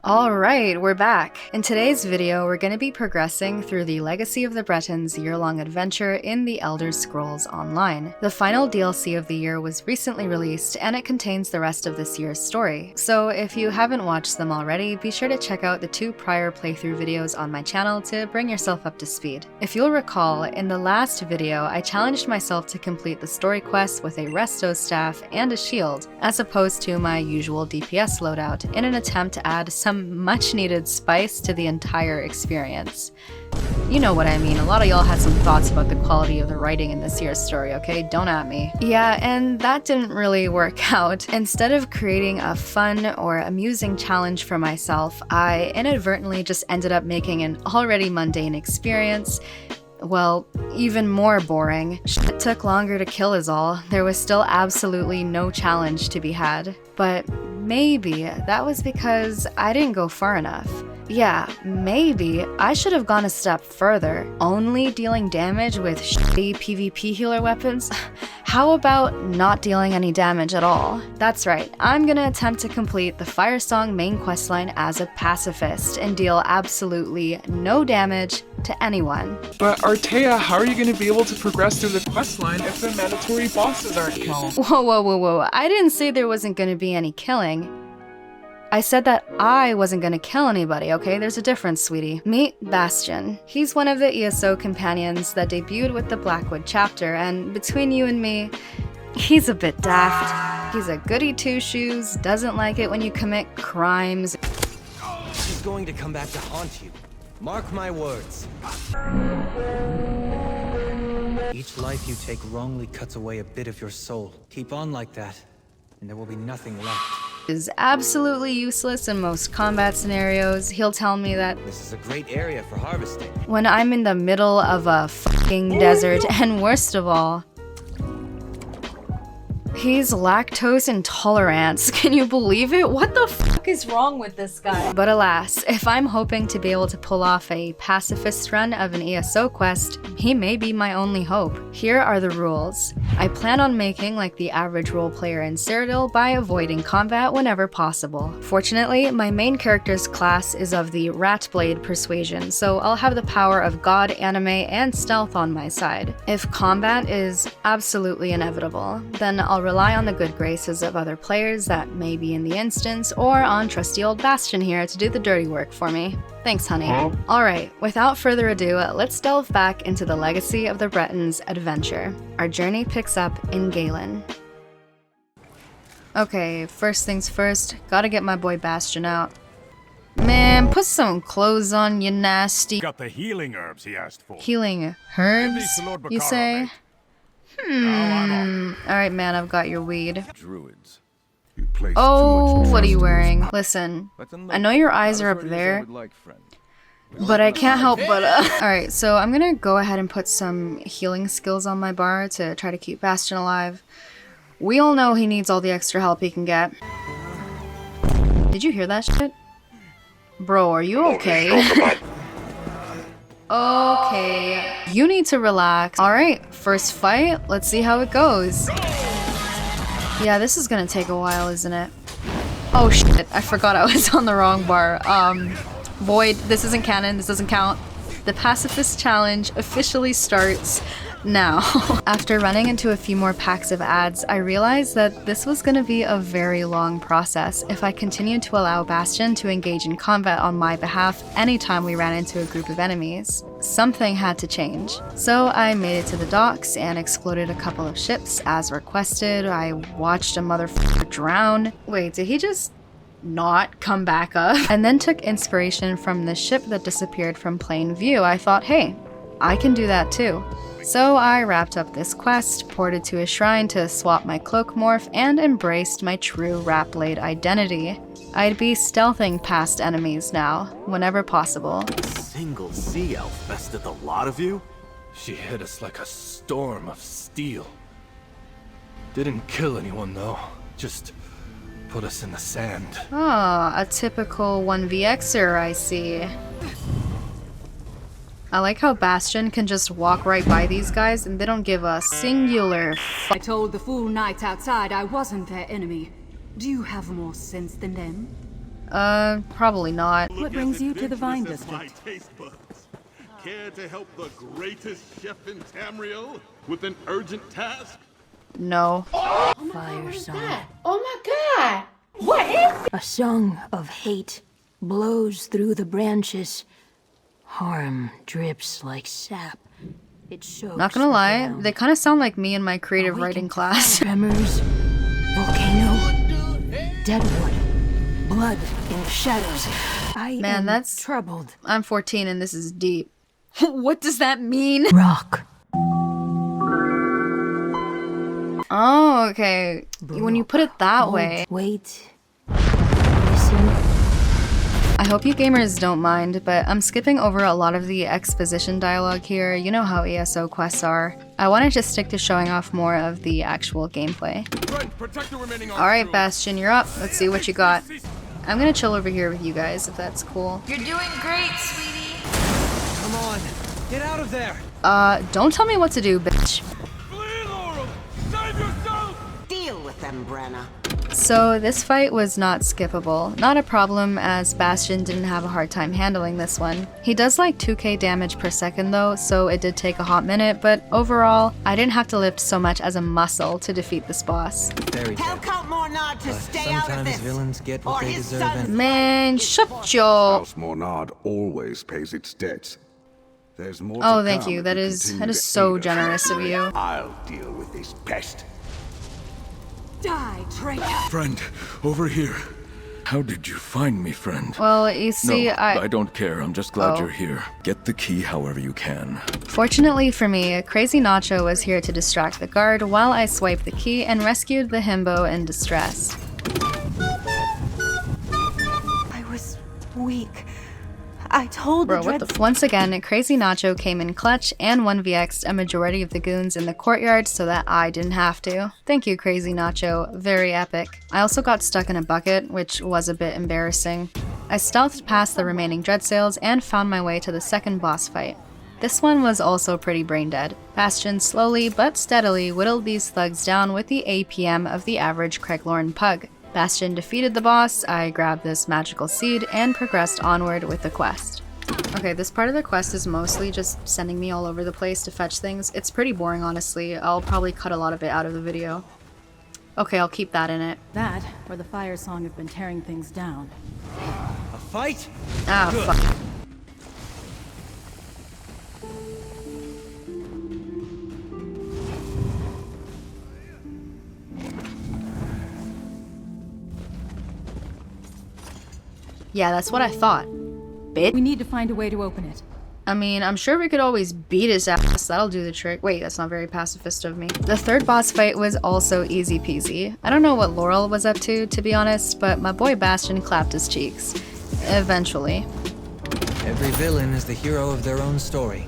Alright, we're back. In today's video, we're going to be progressing through the Legacy of the Bretons year-long adventure in the Elder Scrolls Online. The final DLC of the year was recently released, and it contains the rest of this year's story. So if you haven't watched them already, be sure to check out the 2 prior playthrough videos on my channel to bring yourself up to speed. If you'll recall, in the last video, I challenged myself to complete the story quest with a resto staff and a shield, as opposed to my usual DPS loadout, in an attempt to add some much needed spice to the entire experience. You know what I mean, a lot of y'all had some thoughts about the quality of the writing in this year's story, okay? Don't at me. Yeah, and that didn't really work out. Instead of creating a fun or amusing challenge for myself, I inadvertently just ended up making an already mundane experience, well, even more boring. Shit took longer to kill is all. There was still absolutely no challenge to be had. But maybe that was because I didn't go far enough. Yeah, maybe I should have gone a step further. Only dealing damage with shitty PvP healer weapons? How about not dealing any damage at all? That's right, I'm gonna attempt to complete the Firesong main questline as a pacifist and deal absolutely no damage to anyone. But Artea, how are you going to be able to progress through the questline if the mandatory bosses aren't killed? Whoa, I didn't say there wasn't gonna be any killing. I said that I wasn't gonna kill anybody, okay? There's a difference, sweetie. Meet Bastion. He's one of the ESO companions that debuted with the Blackwood chapter, and between you and me, he's a bit daft. He's a goody two-shoes, doesn't like it when you commit crimes. She's going to come back to haunt you. Mark my words. Each life you take wrongly cuts away a bit of your soul. Keep on like that, and there will be nothing left. Is absolutely useless in most combat scenarios. He'll tell me that This is a great area for harvesting. when I'm in the middle of a fucking desert, and worst of all, he's lactose intolerant. Can you believe it? What the fuck is wrong with this guy? But alas, if I'm hoping to be able to pull off a pacifist run of an ESO quest, he may be my only hope. Here are the rules. I plan on making like the average role player in Cyrodiil by avoiding combat whenever possible. Fortunately, my main character's class is of the Ratblade persuasion, so I'll have the power of God, anime, and stealth on my side. If combat is absolutely inevitable, then I'll rely on the good graces of other players that may be in the instance, or on trusty old Bastion here to do the dirty work for me. Thanks, honey. Alright, without further ado, let's delve back into the Legacy of the Bretons adventure. Our journey picks up in Galen. Okay, first things first, gotta get my boy Bastion out. Man, put some clothes on, you nasty. Got the healing herbs he asked for. Healing herbs, Give these to Lord you Bacaro, say? mate. Now I'm on. Alright, man, I've got your weed. Druids. You placed Oh, too much what are you trust in wearing? these- Listen, But then I know your eyes are up there, but I can't help but Alright, so I'm gonna go ahead and put some healing skills on my bar to try to keep Bastion alive. We all know he needs all the extra help he can get. Did you hear that shit? Bro, are you okay? Okay, you need to relax. Alright, first fight, let's see how it goes. Yeah, this is gonna take a while, isn't it? Oh shit, I forgot I was on the wrong bar. Void, this isn't canon, this doesn't count. The Pacifist challenge officially starts now. After running into a few more packs of ads, I realized that this was gonna be a very long process if I continued to allow Bastion to engage in combat on my behalf anytime we ran into a group of enemies. Something had to change. So I made it to the docks and exploded a couple of ships as requested. I watched a motherfucker drown. Wait, did he just not come back up? And then took inspiration from the ship that disappeared from plain view. I thought, hey, I can do that too. So I wrapped up this quest, ported to a shrine to swap my cloak morph, and embraced my true Ratblade identity. I'd be stealthing past enemies now, whenever possible. Single sea elf bested the lot of you? She hit us like a storm of steel. Didn't kill anyone though, just put us in the sand. Ah, a typical 1vxer, I see. I like how Bastion can just walk right by these guys and they don't give a singular I told the fool knights outside I wasn't their enemy. Do you have more sense than them? Probably not. What brings you to the Vine District? Care to help the greatest chef in Tamriel with an urgent task? No. Firesong. Oh my god! What is A song of hate blows through the branches. Harm drips like sap. It soaks Not gonna the lie, ground. they kind of sound like me in my creative writing class. Tremors, volcano, deadwood, blood in the shadows. I Man, am that's- troubled. I'm 14 and this is deep. What does that mean? Rock. Oh, okay. When you put it that Hold, way. Wait. Listen. I hope you gamers don't mind, but I'm skipping over a lot of the exposition dialogue here. You know how ESO quests are. I wanted to stick to showing off more of the actual gameplay. Alright, Bastion, you're up. Let's see what you got. I'm gonna chill over here with you guys, if that's cool. You're doing great, sweetie. Come on, get out of there! Don't tell me what to do, bitch. Deal with them, Brenna. So this fight was not skippable. Not a problem, as Bastion didn't have a hard time handling this one. He does like 2k damage per second though, so it did take a hot minute, but overall, I didn't have to lift so much as a muscle to defeat this boss. Very Tell good. Count Mornard to But stay out of sometimes this. villains get what or they his deserve sons and- Man, shut your... House Mornard always pays its debts. There's more Oh, to thank come you. if That you is continue to so aid us. generous of you. I'll deal with this pest. Die, traitor. Friend, over here. How did you find me, friend? Well, you see, no, I don't care. I'm just glad Oh. you're here. Get the key however you can. Fortunately for me, Crazy Nacho was here to distract the guard while I swiped the key and rescued the himbo in distress. I was weak. I told Bro, the what the Once again, Crazy Nacho came in clutch and 1vx'd a majority of the goons in the courtyard so that I didn't have to. Thank you, Crazy Nacho. Very epic. I also got stuck in a bucket, which was a bit embarrassing. I stealthed past the remaining Dreadsails and found my way to the second boss fight. This one was also pretty brain dead. Bastion slowly but steadily whittled these thugs down with the APM of the average Craiglorn pug. Bastion defeated the boss, I grabbed this magical seed, and progressed onward with the quest. Okay, this part of the quest is mostly just sending me all over the place to fetch things. It's pretty boring, honestly. I'll probably cut a lot of it out of the video. Okay, I'll keep that in it. That, or the Firesong have been tearing things down. A fight? Ah, Good. fuck. Yeah, that's what I thought. Bitch. We need to find a way to open it. I mean, I'm sure we could always beat his ass. That'll do the trick. Wait, that's not very pacifist of me. The third boss fight was also easy peasy. I don't know what Laurel was up to be honest, but my boy Bastion clapped his cheeks. Eventually. Every villain is the hero of their own story.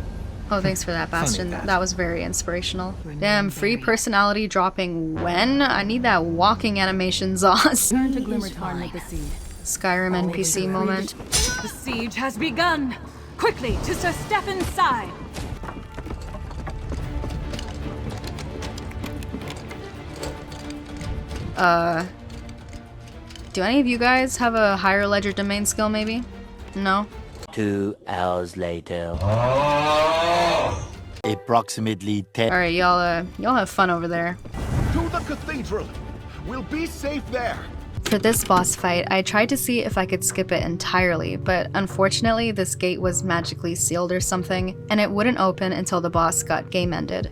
Oh, thanks for that, Bastion. that. That was very inspirational. Damn, free personality dropping when? I need that walking animation sauce. Turn to Glimmertarn with the seed. Skyrim NPC moment. The siege has begun! Quickly, to step inside! Do any of you guys have a higher ledger domain skill maybe? No? 2 hours later. Approximately 10. Alright, y'all have fun over there. To the cathedral. We'll be safe there. For this boss fight, I tried to see if I could skip it entirely, but unfortunately this gate was magically sealed or something, and it wouldn't open until the boss got game ended.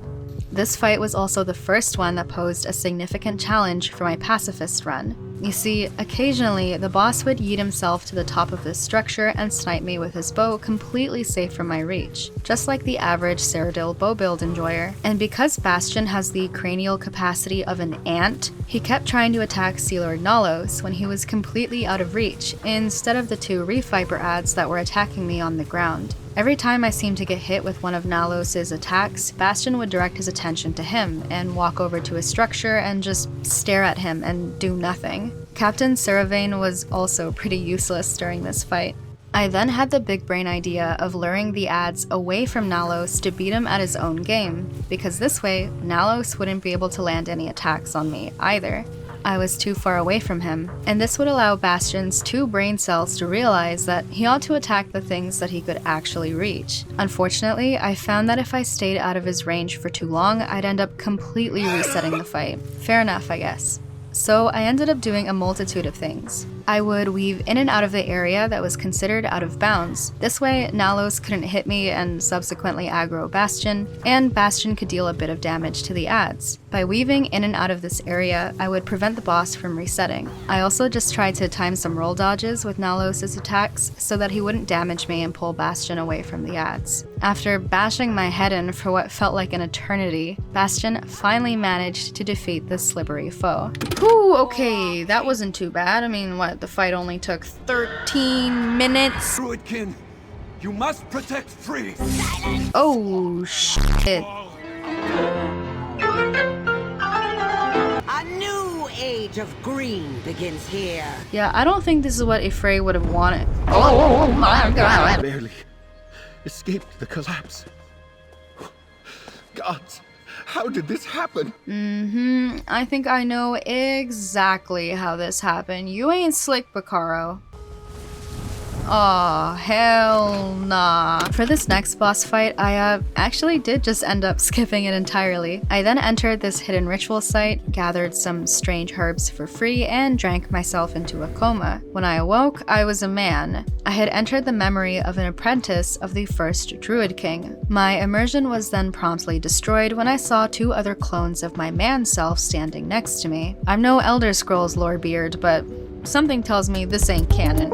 This fight was also the first one that posed a significant challenge for my Pacifist run. You see, occasionally the boss would yeet himself to the top of this structure and snipe me with his bow completely safe from my reach, just like the average Cyrodiil bow build enjoyer. And because Bastion has the cranial capacity of an ant, he kept trying to attack Sea Lord Nalos when he was completely out of reach, instead of the 2 Reef Viper ads that were attacking me on the ground. Every time I seemed to get hit with one of Nalos' attacks, Bastion would direct his attention to him and walk over to his structure and just stare at him and do nothing. Captain Saravane was also pretty useless during this fight. I then had the big brain idea of luring the ads away from Nalos to beat him at his own game, because this way, Nalos wouldn't be able to land any attacks on me either. I was too far away from him, and this would allow Bastion's 2 brain cells to realize that he ought to attack the things that he could actually reach. Unfortunately, I found that if I stayed out of his range for too long, I'd end up completely resetting the fight. Fair enough, I guess. So I ended up doing a multitude of things. I would weave in and out of the area that was considered out of bounds. This way, Nalos couldn't hit me and subsequently aggro Bastion, and Bastion could deal a bit of damage to the adds. By weaving in and out of this area, I would prevent the boss from resetting. I also just tried to time some roll dodges with Nalos' attacks so that he wouldn't damage me and pull Bastion away from the adds. After bashing my head in for what felt like an eternity, Bastion finally managed to defeat this slippery foe. Ooh, okay, that wasn't too bad. I mean, what, the fight only took 13 minutes? Druidkin, you must protect free. Oh, shit. A new age of green begins here. Yeah, I don't think this is what Ifrei would have wanted. Oh my god. Barely escaped the collapse. Gods, how did this happen? I think I know exactly how this happened. You ain't slick, Bacaro. Aw, hell nah. For this next boss fight, I actually did just end up skipping it entirely. I then entered this hidden ritual site, gathered some strange herbs for free, and drank myself into a coma. When I awoke, I was a man. I had entered the memory of an apprentice of the first Druid King. My immersion was then promptly destroyed when I saw 2 other clones of my man self standing next to me. I'm no Elder Scrolls lore beard, but something tells me this ain't canon.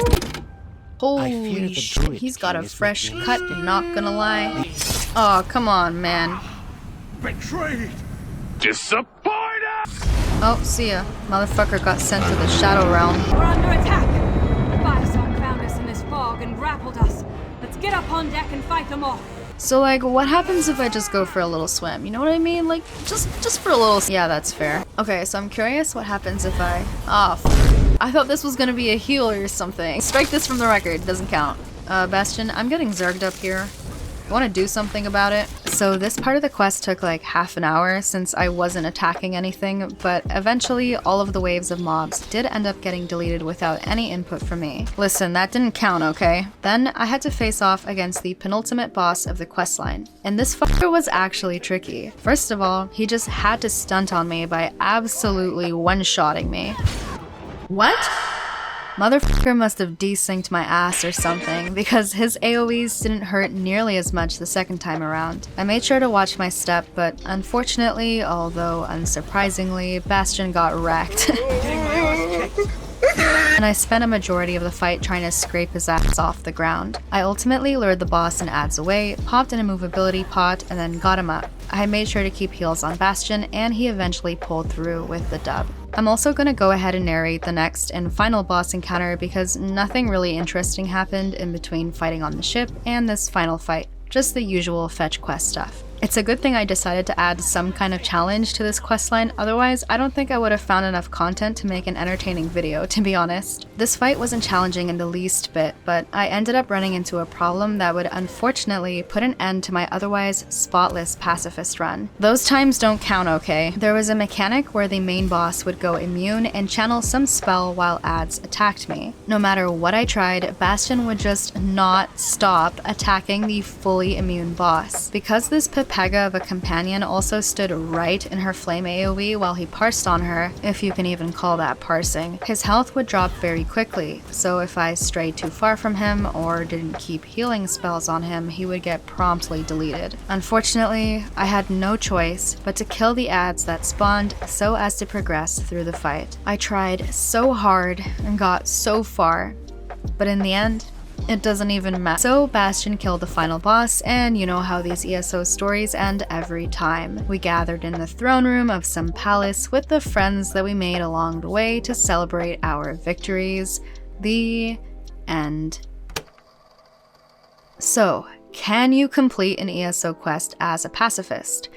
Holy shit, he's got a fresh cut, not gonna lie. Oh, come on, man. Betrayed! Disappointed! Oh, see ya. Motherfucker got sent to the Shadow Realm. We're under attack! Firesong found us in this fog and grappled us. Let's get up on deck and fight them off. So, like, what happens if I just go for a little swim? You know what I mean? Like, just for a little... Yeah, that's fair. Okay, so I'm curious what happens if I... I thought this was gonna be a heal or something. Strike this from the record, doesn't count. Bastion, I'm getting zerged up here. I want to do something about it. So this part of the quest took like half an hour since I wasn't attacking anything, but eventually all of the waves of mobs did end up getting deleted without any input from me. Listen, that didn't count, okay? Then I had to face off against the penultimate boss of the questline. And this fucker was actually tricky. First of all, he just had to stunt on me by absolutely one-shotting me. What? Motherfucker must have desynced my ass or something, because his AoEs didn't hurt nearly as much the second time around. I made sure to watch my step, but unfortunately, although unsurprisingly, Bastion got wrecked. And I spent a majority of the fight trying to scrape his ass off the ground. I ultimately lured the boss and adds away, popped an immovability pot, and then got him up. I made sure to keep heals on Bastion, and he eventually pulled through with the dub. I'm also going to go ahead and narrate the next and final boss encounter because nothing really interesting happened in between fighting on the ship and this final fight. Just the usual fetch quest stuff. It's a good thing I decided to add some kind of challenge to this questline, otherwise I don't think I would have found enough content to make an entertaining video, to be honest. This fight wasn't challenging in the least bit, but I ended up running into a problem that would unfortunately put an end to my otherwise spotless pacifist run. Those times don't count, okay? There was a mechanic where the main boss would go immune and channel some spell while adds attacked me. No matter what I tried, Bastion would just not stop attacking the fully immune boss. Because this Pega of a companion also stood right in her flame AoE while he parsed on her, if you can even call that parsing, his health would drop very quickly, so if I strayed too far from him or didn't keep healing spells on him, he would get promptly deleted. Unfortunately, I had no choice but to kill the adds that spawned so as to progress through the fight. I tried so hard and got so far, but in the end, it doesn't even matter. So Bastion killed the final boss, and you know how these ESO stories end every time. We gathered in the throne room of some palace with the friends that we made along the way to celebrate our victories. The end. So, can you complete an ESO quest as a pacifist?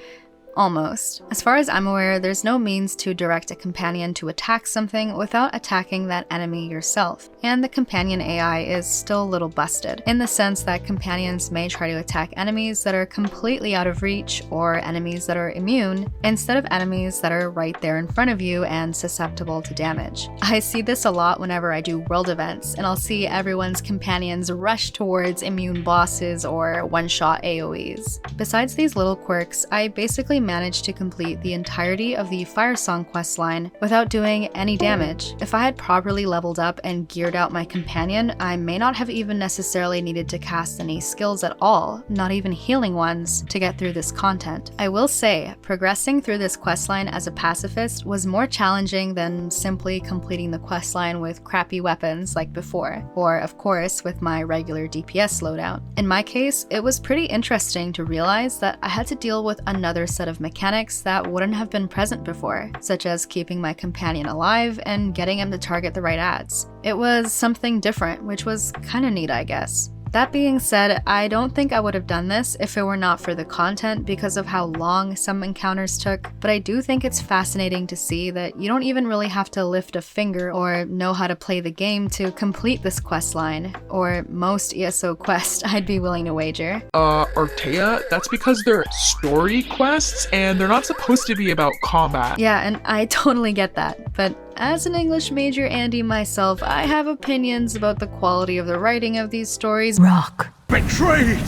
Almost. As far as I'm aware, there's no means to direct a companion to attack something without attacking that enemy yourself, and the companion AI is still a little busted, in the sense that companions may try to attack enemies that are completely out of reach or enemies that are immune, instead of enemies that are right there in front of you and susceptible to damage. I see this a lot whenever I do world events, and I'll see everyone's companions rush towards immune bosses or one-shot AoEs. Besides these little quirks, I basically managed to complete the entirety of the Firesong questline without doing any damage. If I had properly leveled up and geared out my companion, I may not have even necessarily needed to cast any skills at all, not even healing ones, to get through this content. I will say, progressing through this questline as a pacifist was more challenging than simply completing the questline with crappy weapons like before, or of course with my regular DPS loadout. In my case, it was pretty interesting to realize that I had to deal with another set of mechanics that wouldn't have been present before, such as keeping my companion alive and getting him to target the right ads. It was something different, which was kinda neat, I guess. That being said, I don't think I would have done this if it were not for the content because of how long some encounters took, but I do think it's fascinating to see that you don't even really have to lift a finger or know how to play the game to complete this questline, or most ESO quests I'd be willing to wager. Artea, that's because they're story quests and they're not supposed to be about combat. Yeah, and I totally get that, but as an English major Andy myself, I have opinions about the quality of the writing of these stories. Rock. Betrayed!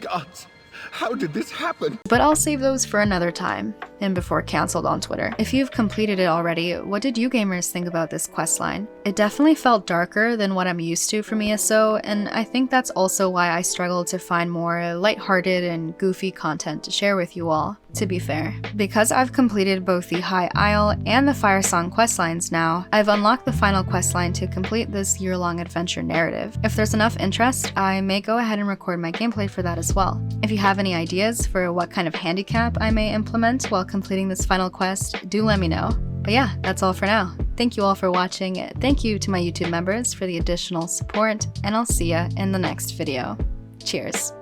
Gods, how did this happen? But I'll save those for another time, and before cancelled on Twitter. If you've completed it already, what did you gamers think about this questline? It definitely felt darker than what I'm used to from ESO, and I think that's also why I struggled to find more lighthearted and goofy content to share with you all, to be fair. Because I've completed both the High Isle and the Firesong questlines now, I've unlocked the final questline to complete this year-long adventure narrative. If there's enough interest, I may go ahead and record my gameplay for that as well. If you have any ideas for what kind of handicap I may implement while completing this final quest, do let me know. But yeah, that's all for now. Thank you all for watching, thank you to my YouTube members for the additional support, and I'll see ya in the next video. Cheers.